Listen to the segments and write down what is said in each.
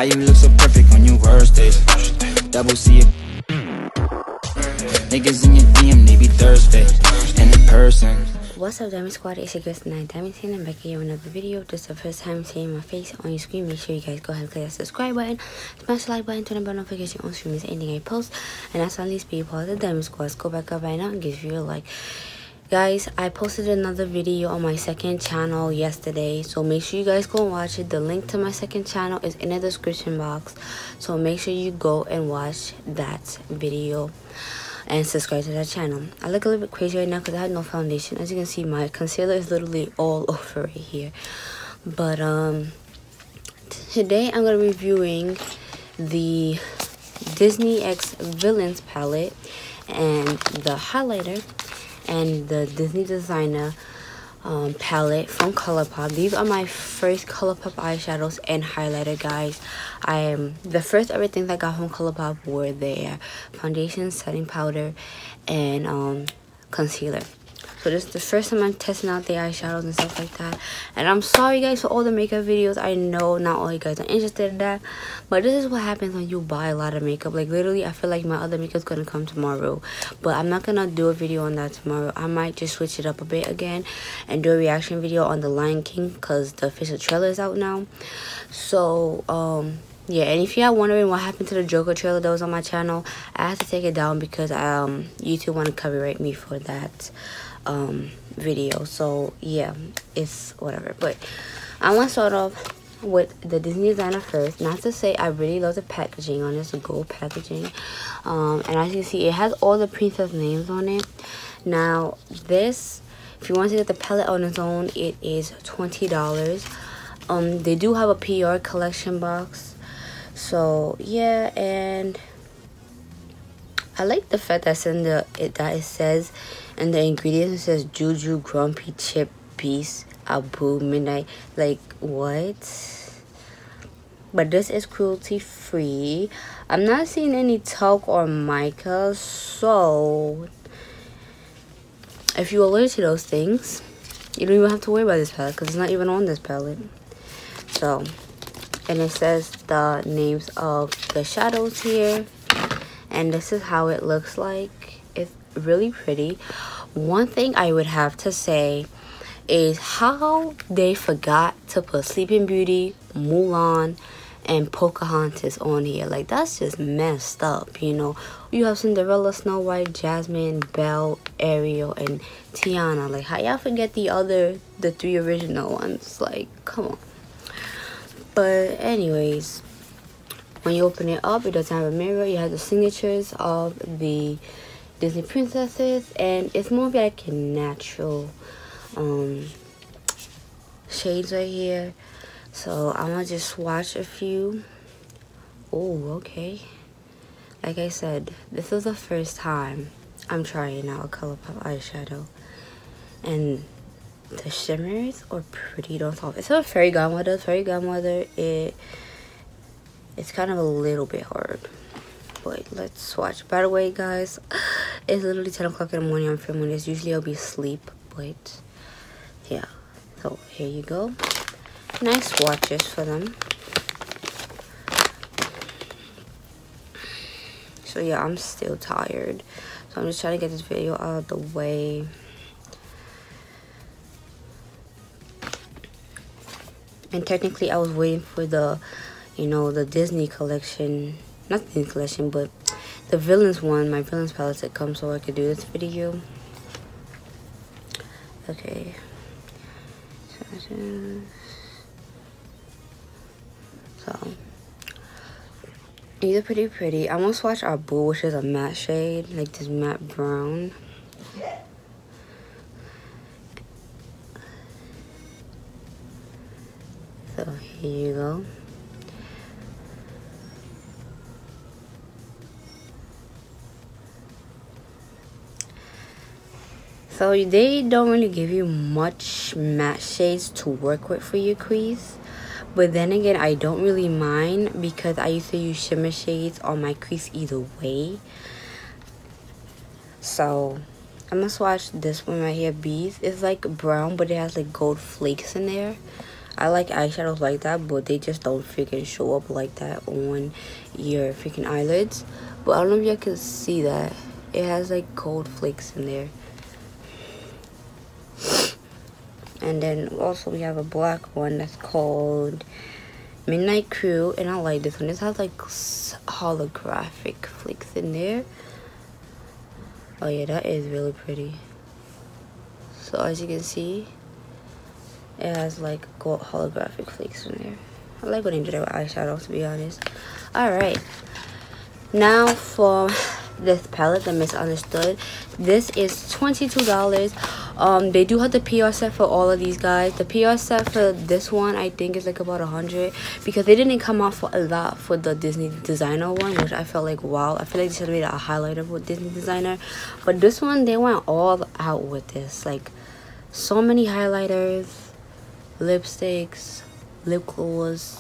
How you look so perfect on your worst days. Double C. Niggas in your DM, they be Thursday. And in person. What's up, Diamond Squad? It's your girl tonight, Diamond SZN. I'm back here with another video. This is the first time seeing my face on your screen. Make sure you guys go ahead and click that subscribe button, smash the like button, turn on bell notification on stream, miss anything I post. And that's on these people of the Diamond Squad. Go back up right now and give you a like. Guys, I posted another video on my second channel yesterday, so make sure you guys go and watch it. The link to my second channel is in the description box, so make sure you go and watch that video and subscribe to that channel. I look a little bit crazy right now because I had no foundation. As you can see, my concealer is literally all over right here. But today I'm gonna be reviewing the Disney X Villains palette and the highlighter and the Disney Designer palette from ColourPop. These are my first ColourPop eyeshadows and highlighter, guys. The first everything that I got from ColourPop were their foundation, setting powder, and concealer. So this is the first time I'm testing out the eyeshadows and stuff like that. And I'm sorry, guys, for all the makeup videos. I know not all you guys are interested in that, but this is what happens when you buy a lot of makeup. Like, literally, I feel like my other makeup's gonna come tomorrow, but I'm not gonna do a video on that tomorrow. I might just switch it up a bit again and do a reaction video on The Lion King because the official trailer is out now. So yeah, and if you are wondering what happened to the Joker trailer that was on my channel, I had to take it down because YouTube want to copyright me for that video. So yeah, it's whatever. But I want to start off with the Disney Designer first. Not to say I really love the packaging on this, the gold packaging, and as you can see, it has all the princess names on it. Now this, if you want to get the palette on its own, it is $20. They do have a PR collection box, so yeah. And I like the fact that's in that it says in the ingredients, it says Juju, Grumpy, Chip, Beast, Abu, Midnight. Like, what? But this is cruelty free. I'm not seeing any talc or mica, so if you're allergic to those things, you don't even have to worry about this palette because it's not even on this palette. So, and it says the names of the shadows here, and this is how it looks like. It's really pretty. One thing I would have to say is how they forgot to put Sleeping Beauty, Mulan, and Pocahontas on here. Like, that's just messed up, you know. You have Cinderella, Snow White, Jasmine, Belle, Ariel, and Tiana. Like, how y'all forget the three original ones? Like, come on. But anyways, when you open it up, it doesn't have a mirror. You have the signatures of the Disney princesses, and it's more like a natural shades right here. So I'm gonna just swatch a few. Oh, okay. Like I said, this is the first time I'm trying out a ColourPop eyeshadow, and the shimmers are pretty. Don't talk. It's a Fairy Godmother. Fairy Godmother. It's kind of a little bit hard. But let's swatch. By the way, guys, it's literally 10 o'clock in the morning. I'm filming this. Usually I'll be asleep, but yeah. So here you go. Nice swatches for them. So yeah, I'm still tired, so I'm just trying to get this video out of the way. And technically I was waiting for the, you know, the Disney collection, not the Disney collection, but the Villains one, my Villains palette that comes, so I could do this video. Okay. So these are pretty. I'm gonna swatch our Boo, which is a matte shade, like this matte brown. So here you go. So they don't really give you much matte shades to work with for your crease. But then again, I don't really mind because I used to use shimmer shades on my crease either way. So I'm gonna swatch this one right here, Bees. It's like brown, but it has like gold flakes in there. I like eyeshadows like that, but they just don't freaking show up like that on your freaking eyelids. But I don't know if you can see that. It has like gold flakes in there. And then also we have a black one that's called Midnight Crew, and I like this one. This has like holographic flakes in there. Oh yeah, that is really pretty. So as you can see, it has like gold holographic flakes in there. I like when they do that with eyeshadow, to be honest. Alright, now for this palette, The Misunderstood. This is $22. They do have the PR set for all of these guys. The PR set for this one I think is like about 100, because they didn't come out for a lot for the Disney Designer one, which I felt like, wow, I feel like they should have made a highlighter with Disney Designer. But this one, they went all out with this. Like, so many highlighters, lipsticks, lip gloss,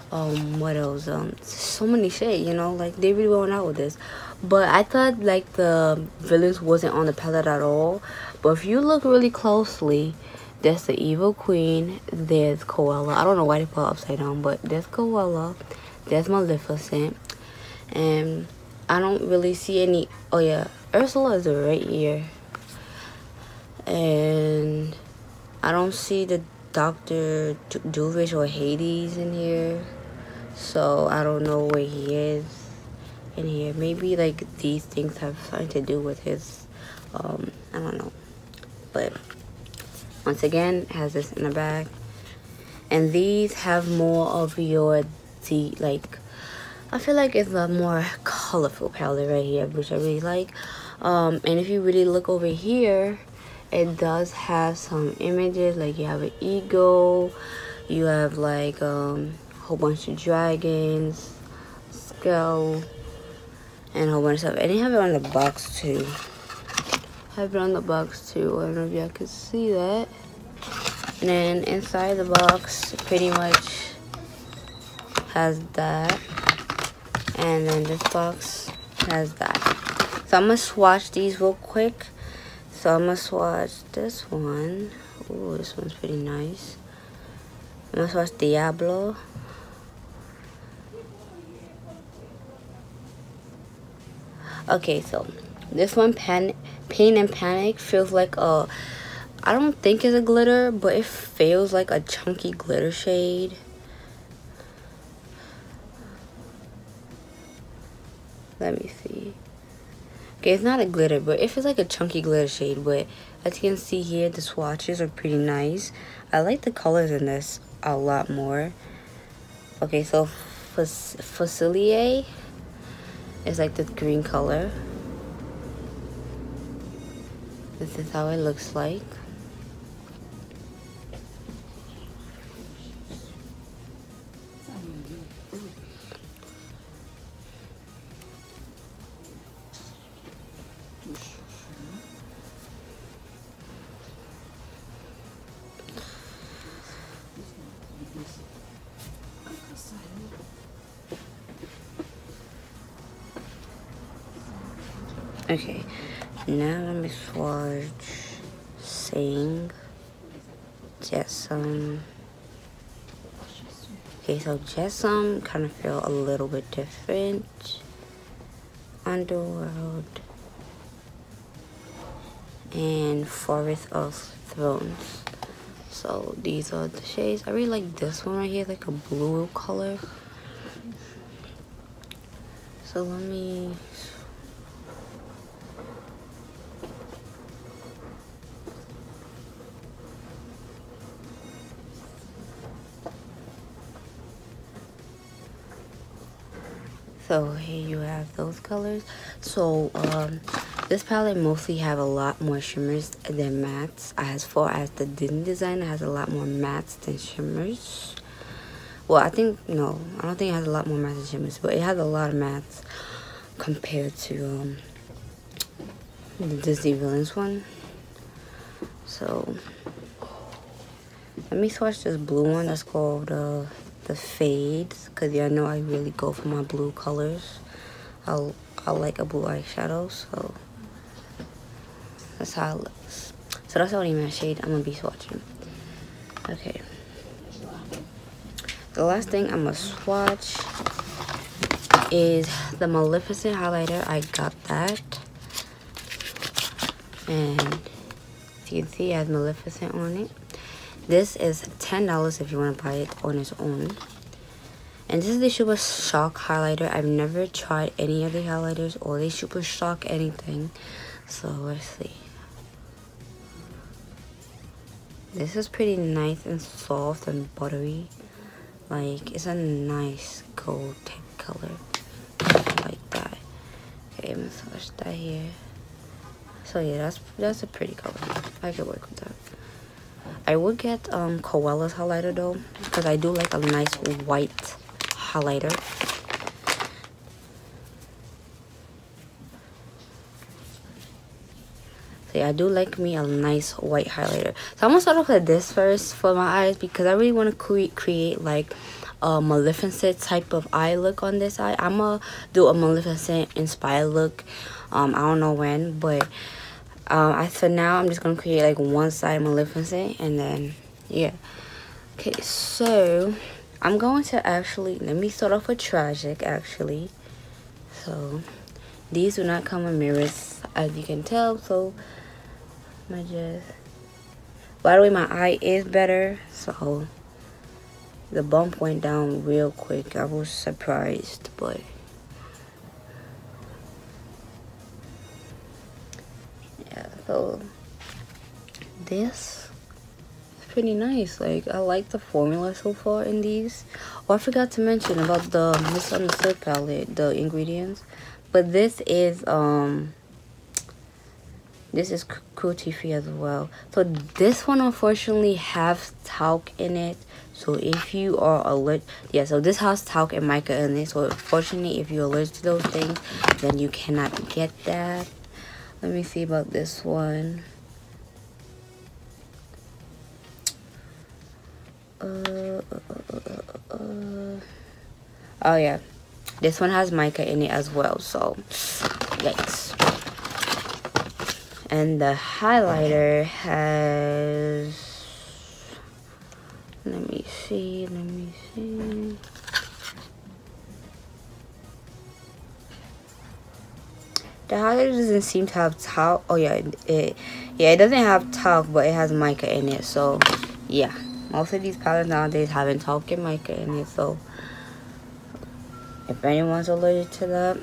what else, so many shit, you know, like they really went out with this. But I thought like the villains wasn't on the palette at all. But if you look really closely, there's the Evil Queen, there's Koala. I don't know why they put it upside down, but there's Koala, there's Maleficent, and I don't really see any. Oh yeah, Ursula is right here, and I don't see the Dr. Dovish or Hades in here, so I don't know where he is in here. Maybe like these things have something to do with his I don't know. But once again, it has this in the back, and these have more of your like, I feel like it's a more colorful palette right here, which I really like. And if you really look over here, it does have some images, like you have an eagle, you have like a whole bunch of dragons, skull, and a whole bunch of stuff. And they have it on the box too. I don't know if y'all can see that. And then inside the box pretty much has that, and then this box has that. So I'm gonna swatch these real quick. So I'm gonna swatch this one. Ooh, this one's pretty nice. I'm gonna swatch Diablo. Okay, so this one, Pain and Panic, feels like a, I don't think it's a glitter, but it feels like a chunky glitter shade. Let me see. Okay, it's not a glitter, but it feels like a chunky glitter shade. But as you can see here, the swatches are pretty nice. I like the colors in this a lot more. Okay, so Fossilier is like this green color. This is how it looks like. Okay, now let me swatch Sing, Jessam. Okay, so Jessam kind of feel a little bit different. Underworld and Forest of Thrones. So these are the shades. I really like this one right here, like a blue color. So let me. So here you have those colors. So this palette mostly have a lot more shimmers than mattes. As far as the Disney Designer has a lot more mattes than shimmers. Well, I think, no, I don't think it has a lot more mattes than shimmers, but it has a lot of mattes compared to the Disney Villains one. So let me swatch this blue one that's called the Fades, because y'all know I really go for my blue colors. I like a blue eyeshadow, so that's how it looks. So that's the only matte shade I'm gonna be swatching. Okay. the last thing I'm gonna swatch is the Maleficent highlighter. I got that, and as you can see, it has Maleficent on it. This is $10 if you want to buy it on its own. And this is the Super Shock highlighter. I've never tried any of the highlighters or the Super Shock anything. So let's see. This is pretty nice and soft and buttery. Like, it's a nice gold type color. Like that. Okay, I'm gonna swatch that here. So yeah, that's a pretty color. I could work with that. I would get Koala's highlighter though, because I do like a nice white highlighter. So yeah, I do like me a nice white highlighter. So I'm gonna start off with this first for my eyes, because I really want to create like a Maleficent type of eye look on this eye. I'm gonna do a Maleficent inspired look. I don't know when, but for now I'm just gonna create like one side Maleficent, and then yeah. Okay, so I'm going to actually, let me start off with Tragic actually. So these do not come with mirrors, as you can tell. So I just, by the way, my eye is better, so the bump went down real quick. I was surprised, but yeah. So this is pretty nice. Like, I like the formula so far in these. Oh, I forgot to mention about the Misunderstood palette, the ingredients. But this is cruelty free as well. So this one unfortunately has talc in it. So if you are allergic, yeah, so this has talc and mica in it. So unfortunately, if you're allergic to those things, then you cannot get that. Let me see about this one. Oh yeah, this one has mica in it as well. So yikes. And the highlighter has, let me see. The highlighter doesn't seem to have talc. Oh yeah, it doesn't have talc, but it has mica in it. So yeah, most of these palettes nowadays have talc and mica in it. So if anyone's allergic to that,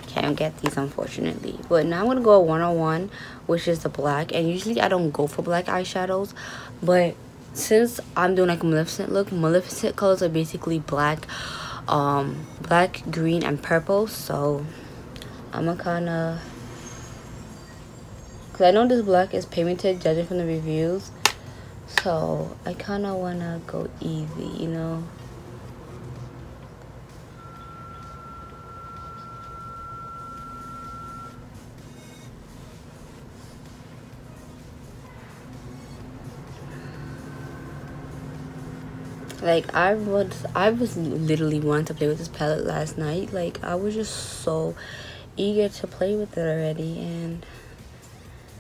can't get these unfortunately. But now I'm gonna go 101, which is the black. And usually I don't go for black eyeshadows, but since I'm doing like a Maleficent look, Maleficent colors are basically black, black, green, and purple. So I'm gonna kinda, cause I know this black is pigmented judging from the reviews, so I kinda wanna go easy, you know. Like, I was literally wanting to play with this palette last night. Like, I was just so eager to play with it already, and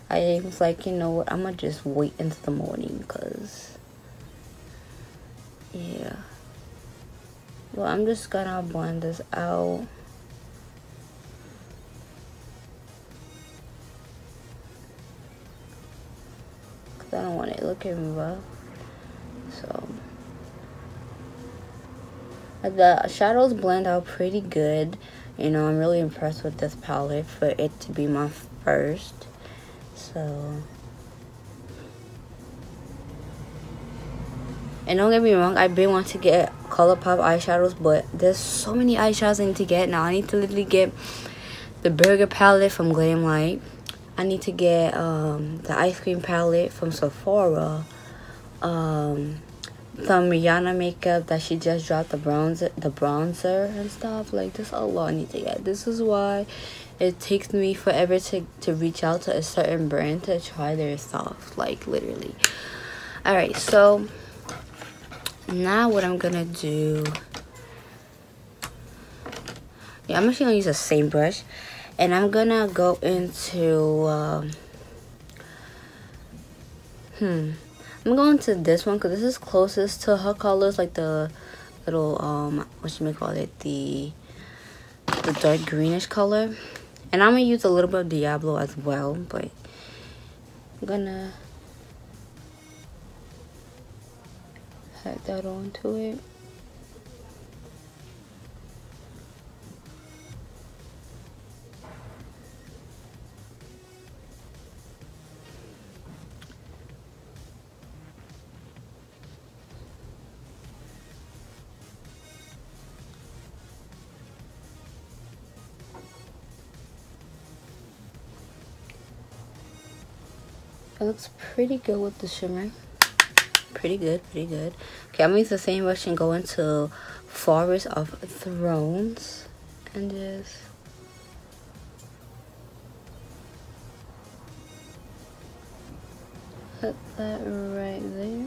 I was like, you know what, I'm gonna just wait until the morning, because yeah. Well, I'm just gonna blend this out. Cause I don't want it looking rough. So the shadows blend out pretty good. You know, I'm really impressed with this palette for it to be my first. So, and don't get me wrong, I've been wanting to get ColourPop eyeshadows, but there's so many eyeshadows I need to get. Now I need to literally get the Burger palette from Glamlight. I need to get the ice cream palette from Sephora. Some Rihanna makeup that she just dropped, the bronzer and stuff. Like, this is a lot I need to get. This is why it takes me forever to reach out to a certain brand to try their stuff, like, literally. Alright, so now what I'm gonna do, yeah, I'm actually gonna use the same brush, and I'm gonna go into I'm going to this one because this is closest to her colors, like the little what you may call it, the dark greenish color. And I'm gonna use a little bit of Diablo as well, but I'm gonna add that onto it. It looks pretty good with the shimmer. Pretty good, pretty good. Okay, I'm gonna use the same brush and go into Forest of Thrones and just put that right there.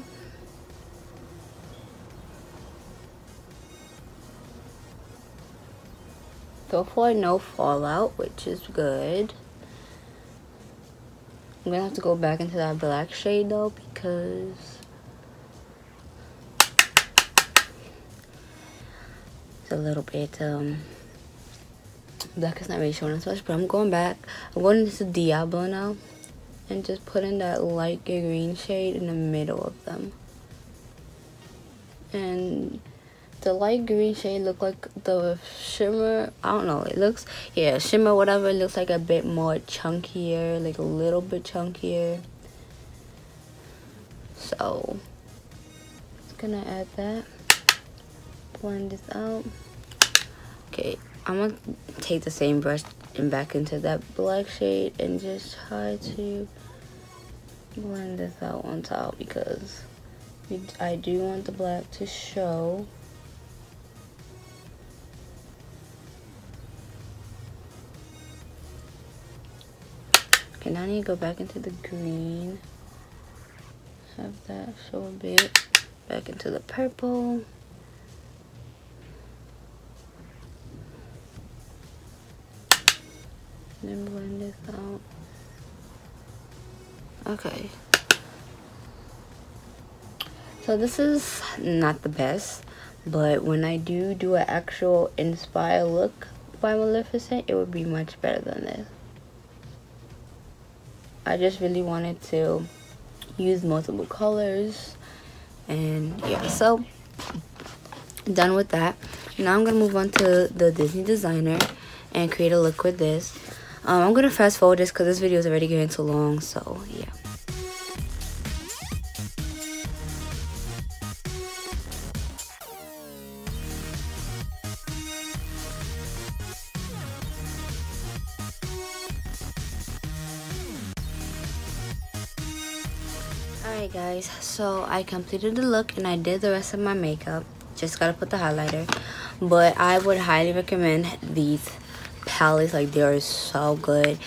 So far, no fallout, which is good. I'm gonna have to go back into that black shade though, because it's a little bit black is not really showing as much, but I'm going back. I'm going into Diablo now and just putting that light green shade in the middle of them. And the light green shade look like the shimmer, I don't know, it looks, yeah, shimmer whatever, it looks like a bit more chunkier, like a little bit chunkier. So just gonna add that, blend this out. Okay, I'm gonna take the same brush and back into that black shade and just try to blend this out on top, because I do want the black to show. Okay, now I need to go back into the green. Have that show a bit. Back into the purple. Then blend this out. Okay. So this is not the best, but when I do an actual inspired look by Maleficent, it would be much better than this. I just really wanted to use multiple colors, and yeah, so done with that. Now I'm gonna move on to the Disney designer and create a look with this. I'm gonna fast forward this because this video is already getting too long, so yeah. Alright guys, so I completed the look and I did the rest of my makeup. Just gotta put the highlighter. But I would highly recommend these palettes, like they are so good.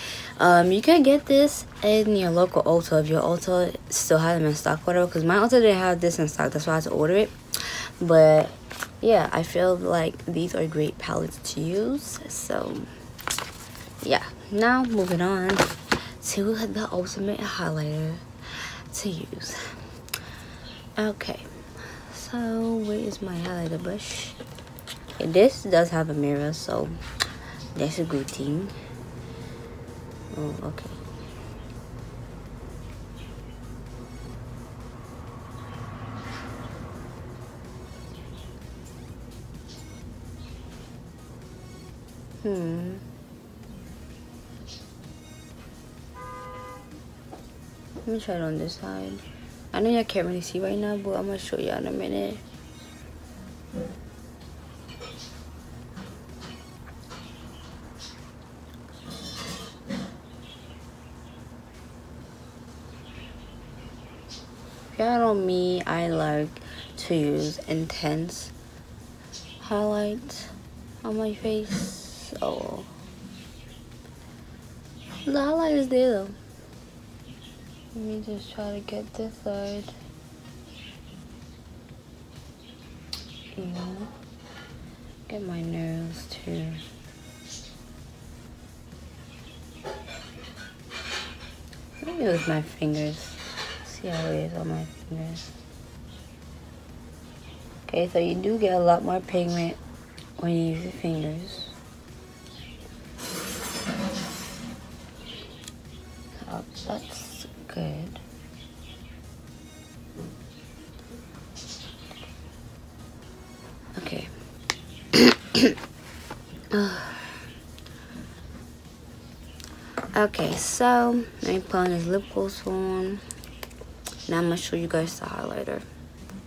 You can get this in your local Ulta if your Ulta still has them in stock, whatever, because my Ulta didn't have this in stock, that's why I had to order it. But yeah, I feel like these are great palettes to use. So yeah, now moving on to the ultimate highlighter to use. Okay, so where is my highlighter brush? Okay, this does have a mirror, so that's a good thing. Oh, okay. Let me try it on this side. I know y'all can't really see right now, but I'm gonna show y'all in a minute. If y'all know me, I like to use intense highlights on my face, so the highlight is there though. Let me just try to get this side. Yeah. Get my nose too. Let me use my fingers. See See how it is on my fingers. Okay, so you do get a lot more pigment when you use your fingers. So that's good. Okay. Okay, so let me put on this lip gloss on. Now I'm gonna show you guys the highlighter.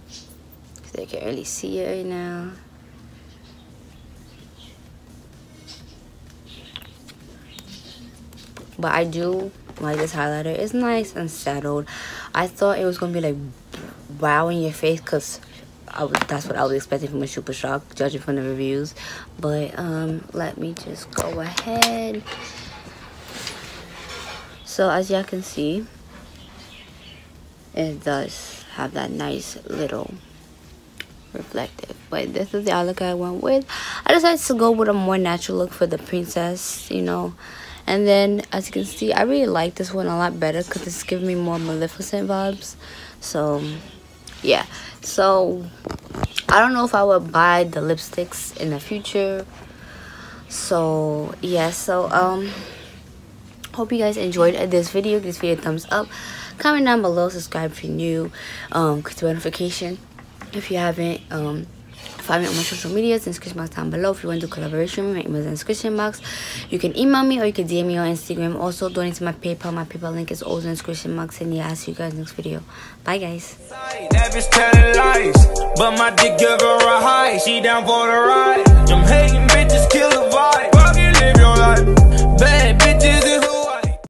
So you can't really see it right now. But I do like this highlighter. It's nice and settled. I thought it was gonna be like wow in your face, because that's what I was expecting from a Super Shock, judging from the reviews. But let me just go ahead. So as y'all can see, it does have that nice little reflective. But this is the eye look I went with. I decided to go with a more natural look for the princess, you know. And then as you can see, I really like this one a lot better because it's giving me more Maleficent vibes. So yeah, so I don't know if I would buy the lipsticks in the future. So yeah, so hope you guys enjoyed this video. Give this video a thumbs up, comment down below, subscribe if you're new, click the notification if you haven't. Find me on my social medias in the description box down below. If you want to do collaboration, my email is in the description box. You can email me or you can DM me on Instagram. Also, donate to my PayPal. My PayPal link is also in the description box. And yeah, I'll see you guys next video. Bye, guys. That bitch telling lies, but my dick give her a high. She down for the ride. Them hating bitches kill the vibe. Fucking live your life. Bad bitches.